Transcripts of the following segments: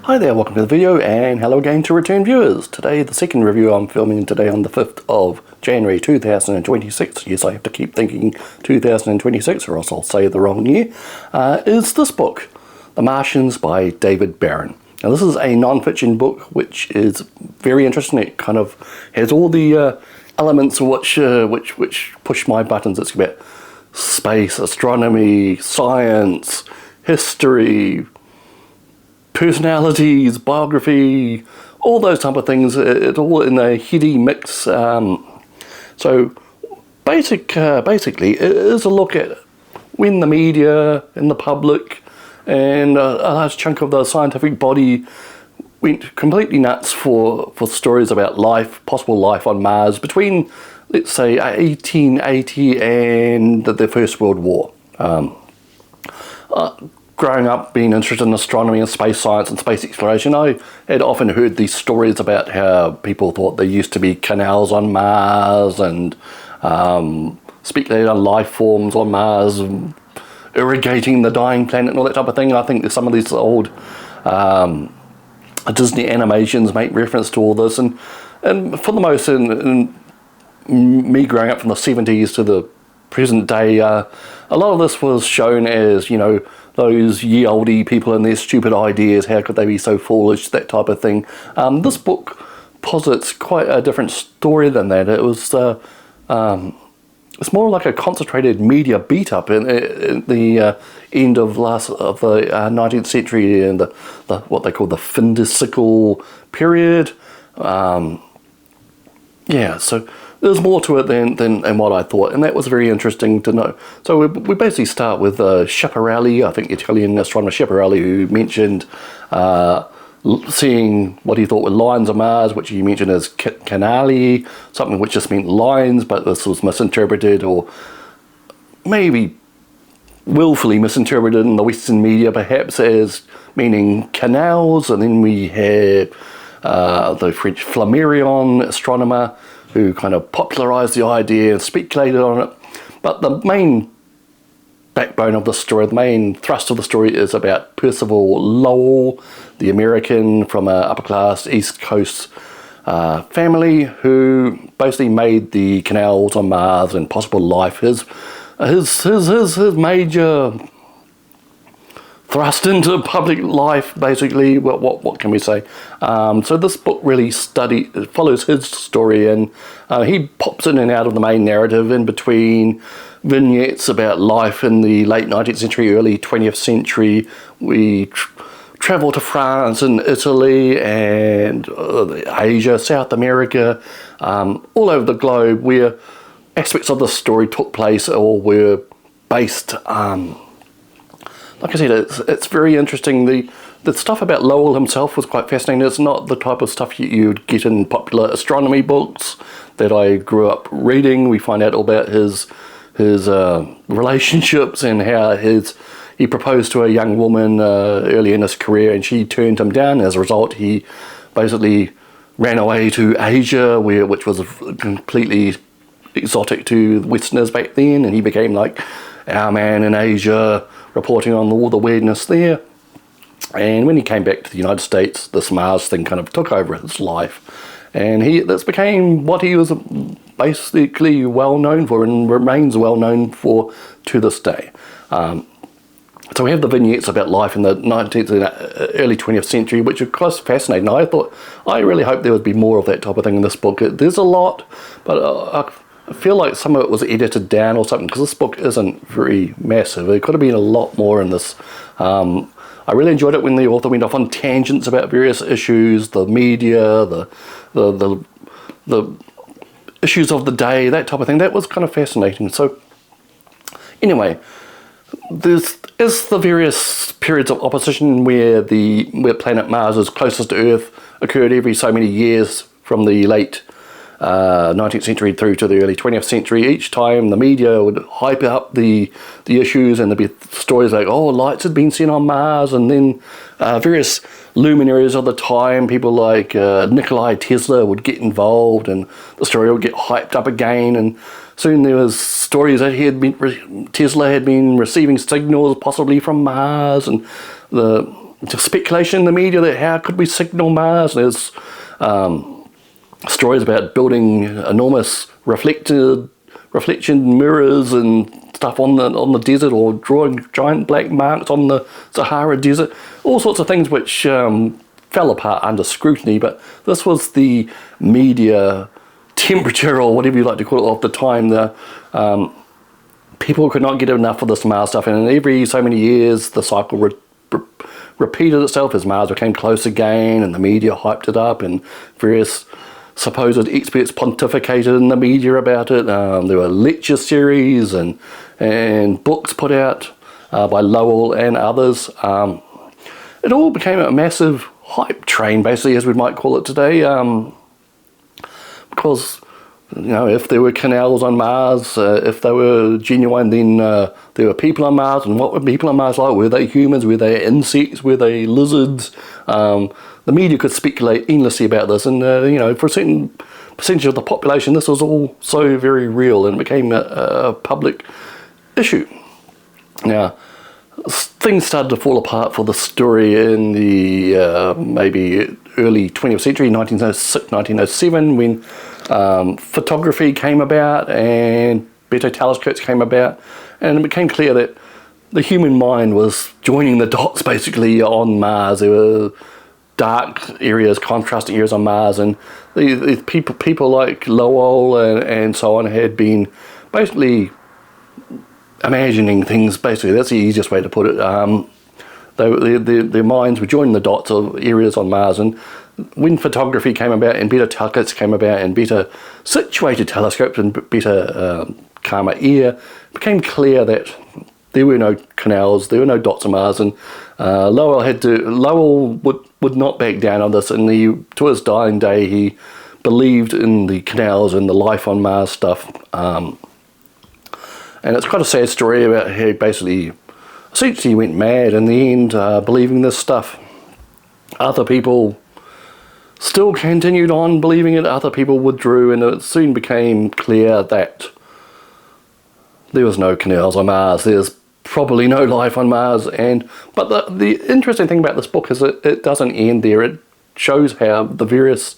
Hi there, welcome to the video, and hello again to return viewers. Today, the second review I'm filming today on the 5th of January 2026, yes I have to keep thinking 2026 or else I'll say the wrong year, is this book, The Martians by David Barron. Now this is a non-fiction book which is very interesting. It kind of has all the elements which push my buttons. It's about space, astronomy, science, history, personalities, biography, all those type of things. It's all in a heady mix. So basically it is a look at when the media and the public and a large chunk of the scientific body went completely nuts for stories about life, possible life on Mars between, let's say, 1880 and the First World War. Growing up, being interested in astronomy and space science and space exploration, I had often heard these stories about how people thought there used to be canals on Mars and speculated on life forms on Mars, irrigating the dying planet and all that type of thing. I think some of these old Disney animations make reference to all this, and for the most, in me growing up from the 70s to the present day, a lot of this was shown as, you know, those ye-olde people and their stupid ideas, how could they be so foolish, that type of thing. This book posits quite a different story than that. It was it's more like a concentrated media beat-up in the end of the 19th century and the what they call the Findicicle period. Yeah, so there's more to it than what I thought, and that was very interesting to know. So we basically start with Schiaparelli, I think Italian astronomer Schiaparelli, who mentioned seeing what he thought were lines on Mars, which he mentioned as canali, something which just meant lines, but this was misinterpreted, or maybe willfully misinterpreted in the Western media perhaps as meaning canals. And then we had the French Flammarion astronomer, who kind of popularized the idea and speculated on it. But the main backbone of the story, the main thrust of the story, is about Percival Lowell, the American from an upper-class East Coast family, who basically made the canals on Mars and possible life his major thrust into public life, basically. What can we say? So this book really follows his story, and he pops in and out of the main narrative in between vignettes about life in the late 19th century, early 20th century. We travel to France and Italy and Asia, South America, all over the globe, where aspects of the story took place or were based. Like I said, it's very interesting. The stuff about Lowell himself was quite fascinating. It's not the type of stuff you'd get in popular astronomy books that I grew up reading. We find out all about his relationships and how he proposed to a young woman early in his career and she turned him down. As a result, he basically ran away to Asia, which was completely exotic to Westerners back then, and he became like our man in Asia, reporting on all the weirdness there. And when he came back to the United States, this Mars thing kind of took over his life, and this became what he was basically well known for and remains well known for to this day. So we have the vignettes about life in the 19th and early 20th century, which are quite fascinating. I really hope there would be more of that type of thing in this book. There's a lot, but I feel like some of it was edited down or something, because this book isn't very massive. There could have been a lot more in this. I really enjoyed it when the author went off on tangents about various issues, the media, the issues of the day, that type of thing. That was kind of fascinating. So anyway, there's the various periods of opposition where planet Mars is closest to Earth occurred every so many years from the late 19th century through to the early 20th century. Each time the media would hype up the issues, and there'd be stories like, oh, lights had been seen on Mars, and then various luminaries of the time, people like Nikola Tesla, would get involved, and the story would get hyped up again, and soon there was stories that Tesla had been receiving signals possibly from Mars, and the just speculation in the media that how could we signal Mars. There's stories about building enormous reflection mirrors and stuff on the desert, or drawing giant black marks on the Sahara Desert. All sorts of things which fell apart under scrutiny, but this was the media temperature, or whatever you like to call it, of the time. People could not get enough of this Mars stuff, and every so many years the cycle repeated itself as Mars became close again, and the media hyped it up, and various supposed experts pontificated in the media about it. There were lecture series and books put out by Lowell and others. It all became a massive hype train, basically, as we might call it today, because if there were canals on Mars, if they were genuine, then there were people on Mars. And what were people on Mars like? Were they humans? Were they insects? Were they lizards? The media could speculate endlessly about this, and for a certain percentage of the population, this was all so very real, and it became a public issue. Now, things started to fall apart for the story in the maybe early 20th century, 1906, 1907, when photography came about and better telescopes came about, and it became clear that the human mind was joining the dots basically on Mars. There were dark areas, contrasting areas on Mars, and the people like Lowell and so on had been basically imagining things. Basically, that's the easiest way to put it. Their minds were joining the dots of areas on Mars, and when photography came about and better telescopes came about and better situated telescopes and better calmer air, it became clear that there were no canals, there were no dots on Mars, and Lowell would not back down on this, and to his dying day he believed in the canals and the life on Mars stuff. And it's quite a sad story about how he basically essentially went mad in the end, believing this stuff. Other people still continued on believing it, other people withdrew, and it soon became clear that there was no canals on Mars, there's probably no life on Mars. But the interesting thing about this book is it doesn't end there. It shows how the various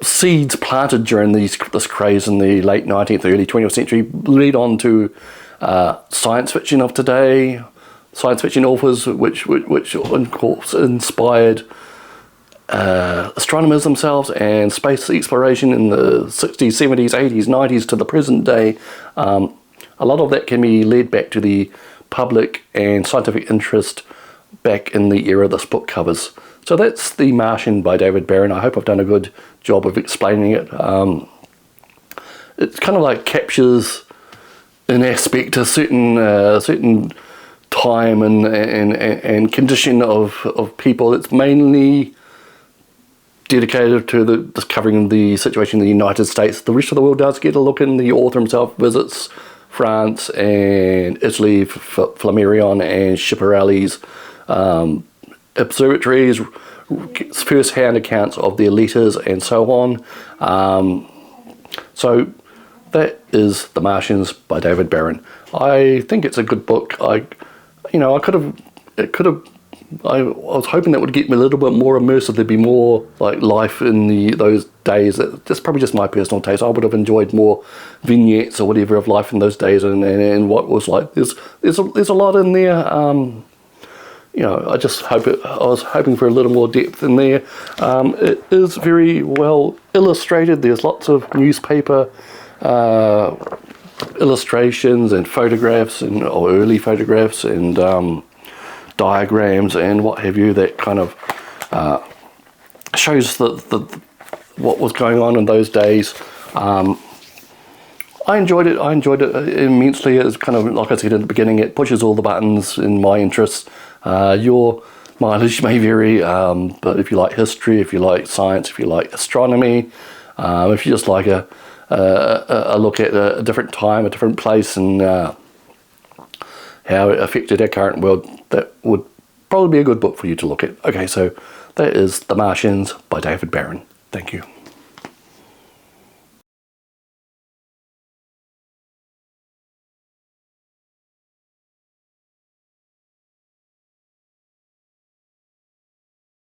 seeds planted during this craze in the late 19th, early 20th century lead on to science fiction of today, science fiction authors which of course inspired astronomers themselves, and space exploration in the 60s, 70s, 80s, 90s to the present day. A lot of that can be led back to the public and scientific interest back in the era this book covers. So that's The Martian by David Barron. I hope I've done a good job of explaining it. It kind of like captures an aspect, a certain time and condition of people. It's mainly dedicated to discovering the situation in the United States. The rest of the world does get a look in. The author himself visits France and Italy, Flammarion and Schiaparelli's observatories, first-hand accounts of their letters and so on. So that is The Martians by David Barron. I think it's a good book. I was hoping that would get me a little bit more immersive. There'd be more like life in those days. That's probably just my personal taste. I would have enjoyed more vignettes or whatever of life in those days and what was like. There's a lot in there. I was hoping for a little more depth in there. It is very well illustrated. There's lots of newspaper illustrations and photographs or early photographs and diagrams and what have you that kind of shows what was going on in those days. I enjoyed it immensely. It's kind of, like I said in the beginning, it pushes all the buttons in my interests. Your mileage may vary, but if you like history, if you like science, if you like astronomy, if you just like a look at a different time, a different place, and how it affected our current world, that would probably be a good book for you to look at. Okay, so that is The Martians by David Barron. Thank you.